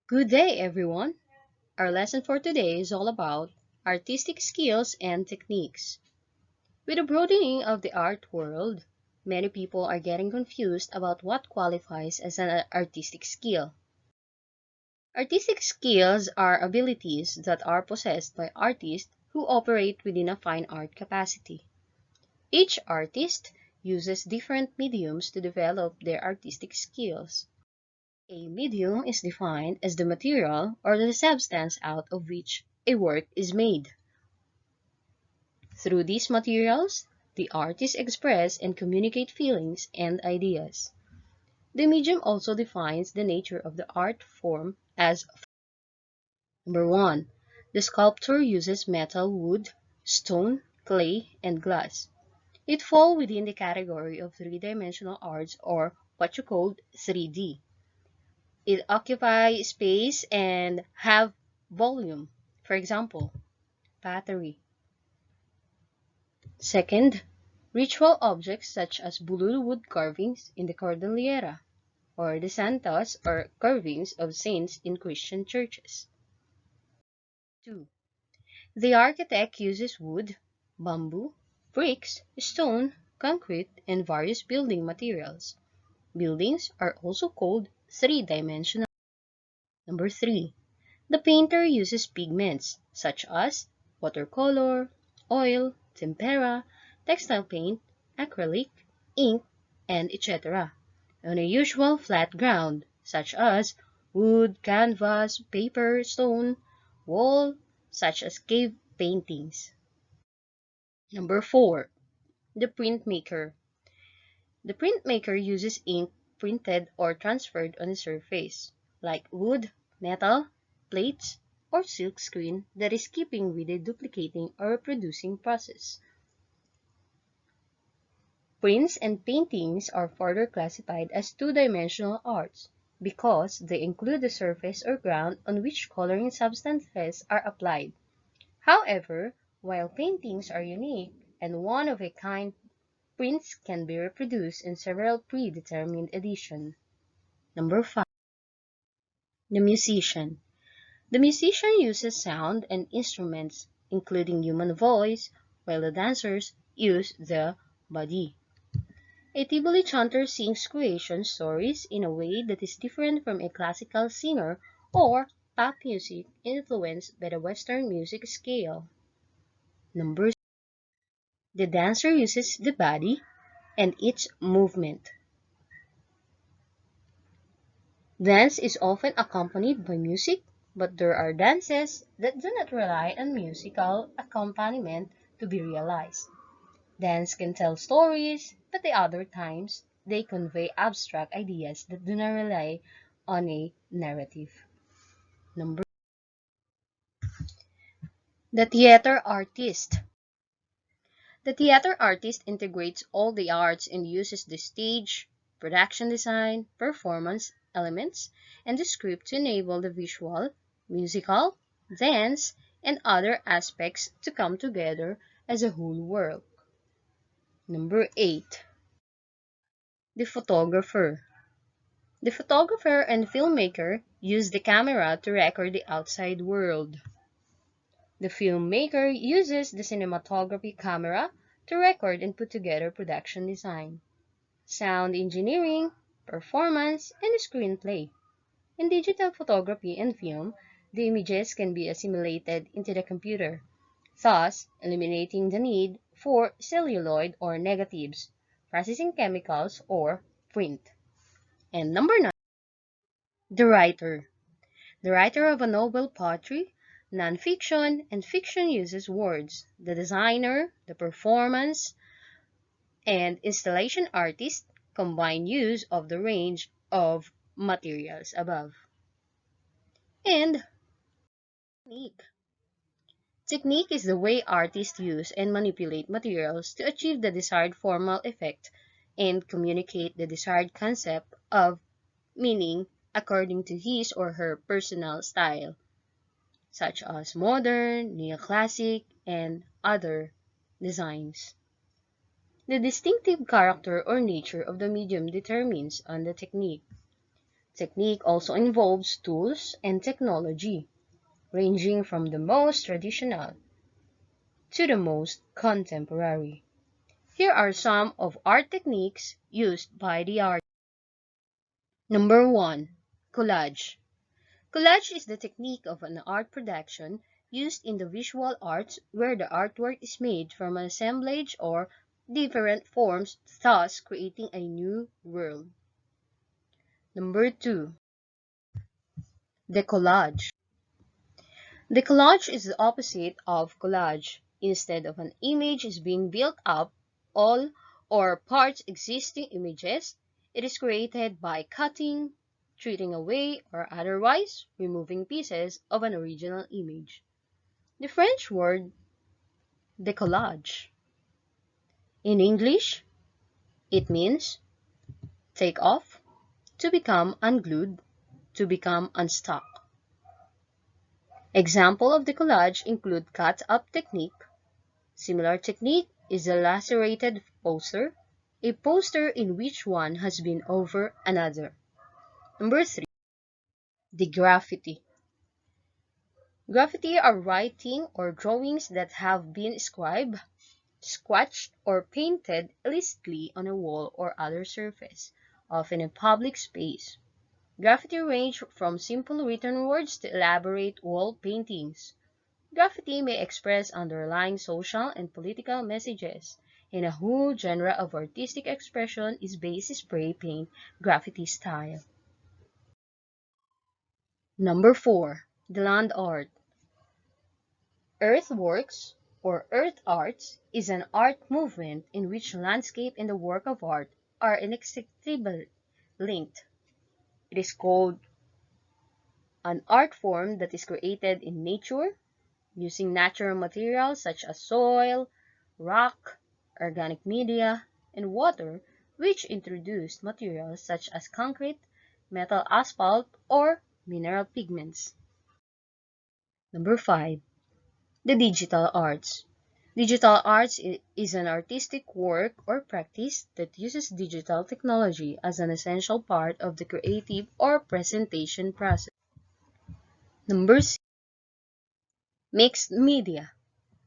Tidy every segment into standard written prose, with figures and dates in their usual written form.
Good day, everyone. Our lesson for today is all about artistic skills and techniques. With the broadening of the art world, many people are getting confused about what qualifies as an artistic skill. Artistic skills are abilities that are possessed by artists who operate within a fine art capacity. Each artist uses different mediums to develop their artistic skills. A medium is defined as the material or the substance out of which a work is made. Through these materials, the artists express and communicate feelings and ideas. The medium also defines the nature of the art form as number 1. The sculptor uses metal, wood, stone, clay, and glass. It falls within the category of three-dimensional arts or what you call 3D. It occupies space and have volume. For example, pottery. Second, ritual objects such as bululu wood carvings in the Cordillera, or the santas or carvings of saints in Christian churches. 2. The architect uses wood, bamboo, bricks, stone, concrete, and various building materials. Buildings are also called three-dimensional. Number 3. The painter uses pigments such as watercolor, oil, tempera, textile paint, acrylic, ink, and etc. on a usual flat ground such as wood, canvas, paper, stone, wall, such as cave paintings. Number 4. The printmaker. The printmaker uses ink printed or transferred on a surface, like wood, metal, plates, or silk screen that is keeping with the duplicating or reproducing process. Prints and paintings are further classified as two-dimensional arts because they include the surface or ground on which coloring substances are applied. However, while paintings are unique and one-of-a-kind, prints can be reproduced in several predetermined editions. Number 5. The musician. The musician uses sound and instruments, including human voice, while the dancers use the body. A Tivoli chanter sings creation stories in a way that is different from a classical singer or pop music influenced by the Western music scale. Number 6. The dancer uses the body and its movement. Dance is often accompanied by music, but there are dances that do not rely on musical accompaniment to be realized. Dance can tell stories, but at other times they convey abstract ideas that do not rely on a narrative. Number the theater artist. The theater artist integrates all the arts and uses the stage, production design, performance elements, and the script to enable the visual, musical, dance, and other aspects to come together as a whole work. Number 8. The photographer. The photographer and filmmaker use the camera to record the outside world. The filmmaker uses the cinematography camera to record and put together production design, sound engineering, performance, and screenplay. In digital photography and film, the images can be assimilated into the computer, thus eliminating the need for celluloid or negatives, processing chemicals, or print. And number 9, the writer. The writer of a novel, poetry, nonfiction, and fiction uses words. The designer, the performance, and installation artist combine use of the range of materials above. And technique. Technique is the way artists use and manipulate materials to achieve the desired formal effect and communicate the desired concept of meaning according to his or her personal style, such as modern, neoclassic, and other designs. The distinctive character or nature of the medium determines on the technique. Technique also involves tools and technology, ranging from the most traditional to the most contemporary. Here are some of art techniques used by the artist. Number 1. Collage. Collage is the technique of an art production used in the visual arts where the artwork is made from an assemblage or different forms, thus creating a new world. Number 2. Decollage. Decollage is the opposite of collage. Instead of an image is being built up, all or parts existing images, it is created by cutting, treating away, or otherwise removing pieces of an original image. The French word décollage. In English, it means take off, to become unglued, to become unstuck. Example of decollage include cut-up technique. Similar technique is the lacerated poster, a poster in which one has been over another. Number 3. The graffiti. Graffiti are writing or drawings that have been scribed, scratched, or painted illicitly on a wall or other surface, often in public space. Graffiti range from simple written words to elaborate wall paintings. Graffiti may express underlying social and political messages, and a whole genre of artistic expression is based spray paint graffiti style. Number 4. The land art. Earthworks, or earth arts, is an art movement in which landscape and the work of art are inextricably linked. It is called an art form that is created in nature using natural materials such as soil, rock, organic media, and water, which introduced materials such as concrete, metal asphalt, or mineral pigments. Number 5. The digital arts. Digital arts is an artistic work or practice that uses digital technology as an essential part of the creative or presentation process. Number 6. Mixed media.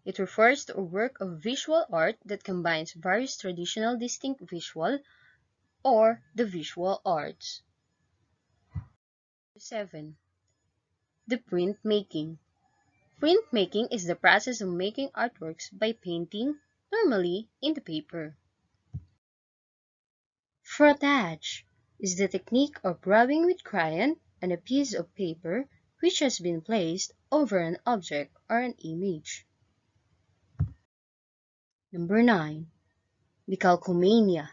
It refers to a work of visual art that combines various traditional distinct visual or the visual arts. 7. The printmaking. Printmaking is the process of making artworks by painting, normally in the paper. Frottage is the technique of rubbing with crayon on a piece of paper which has been placed over an object or an image. Number 9. Decalcomania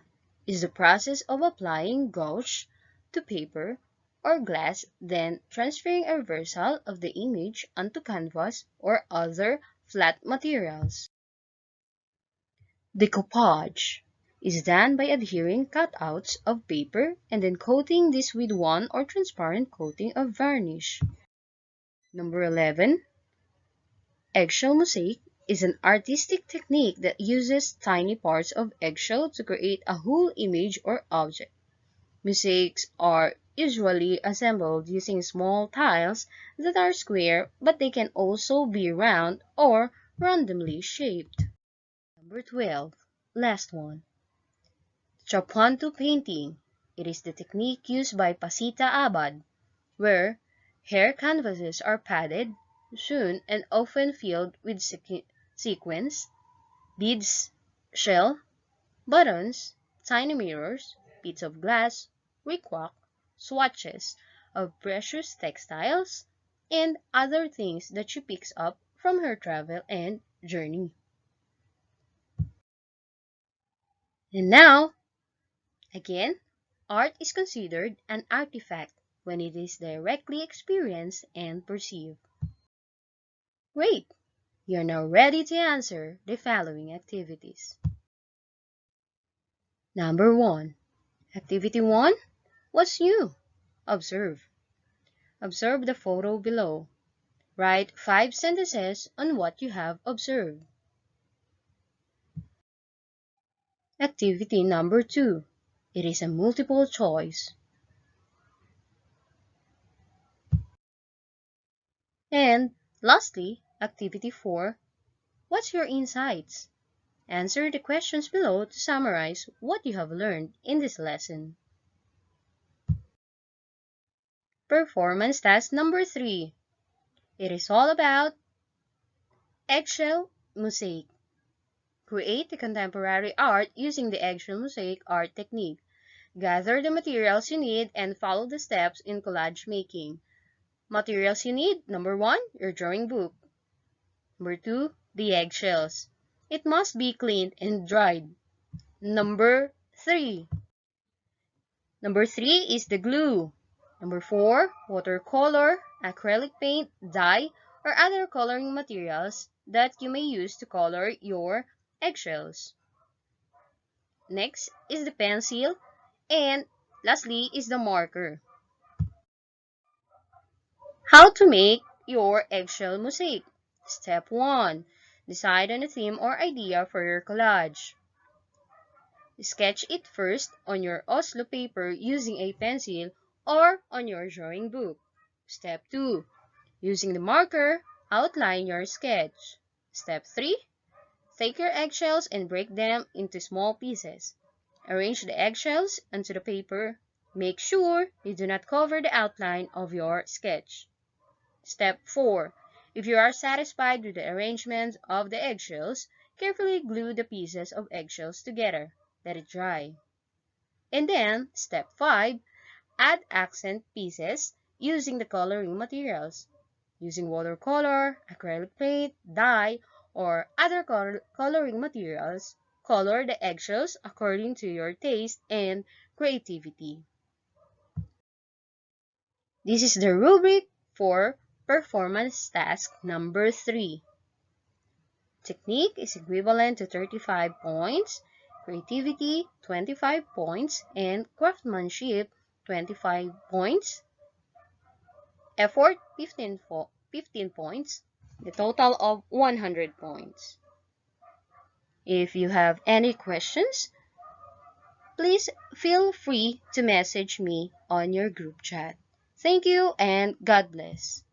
is the process of applying gouache to paper or glass, then transferring a reversal of the image onto canvas or other flat materials. Decoupage is done by adhering cutouts of paper and then coating this with one or transparent coating of varnish. Number 11. Eggshell mosaic is an artistic technique that uses tiny parts of eggshell to create a whole image or object. Mosaics are usually assembled using small tiles that are square, but they can also be round or randomly shaped. Number 12. Last one. Trapunto painting. It is the technique used by Pasita Abad, where hair canvases are padded, sewn, and often filled with sequins, beads, shell, buttons, tiny mirrors, bits of glass, brickwork, swatches of precious textiles, and other things that she picks up from her travel and journey. And now, again, art is considered an artifact when it is directly experienced and perceived. Great! You're now ready to answer the following activities. Number 1. Activity 1. What's new? Observe. Observe the photo below. Write 5 sentences on what you have observed. Activity number 2. It is a multiple choice. And lastly, activity 4, what's your insights? Answer the questions below to summarize what you have learned in this lesson. Performance task number 3. It is all about eggshell mosaic. Create a contemporary art using the eggshell mosaic art technique. Gather the materials you need and follow the steps in collage making. Materials you need: number 1, your drawing book. Number 2, the eggshells. It must be cleaned and dried. Number 3. Number 3 is the glue. Number 4, watercolor, acrylic paint, dye, or other coloring materials that you may use to color your eggshells. Next is the pencil, and lastly is the marker. How to make your eggshell mosaic. Step 1. Decide on a theme or idea for your collage. Sketch it first on your Oslo paper using a pencil or on your drawing book. Step 2. Using the marker, outline your sketch. Step 3. Take your eggshells and break them into small pieces. Arrange the eggshells onto the paper. Make sure you do not cover the outline of your sketch. Step 4. If you are satisfied with the arrangement of the eggshells, carefully glue the pieces of eggshells together. Let it dry. And then, step 5. Add accent pieces using the coloring materials. Using watercolor, acrylic paint, dye, or other coloring materials, color the eggshells according to your taste and creativity. This is the rubric for performance task number 3. Technique is equivalent to 35 points, creativity 25 points, and craftsmanship 25 points, effort 15 points, the total of 100 points. If you have any questions, please feel free to message me on your group chat. Thank you and God bless.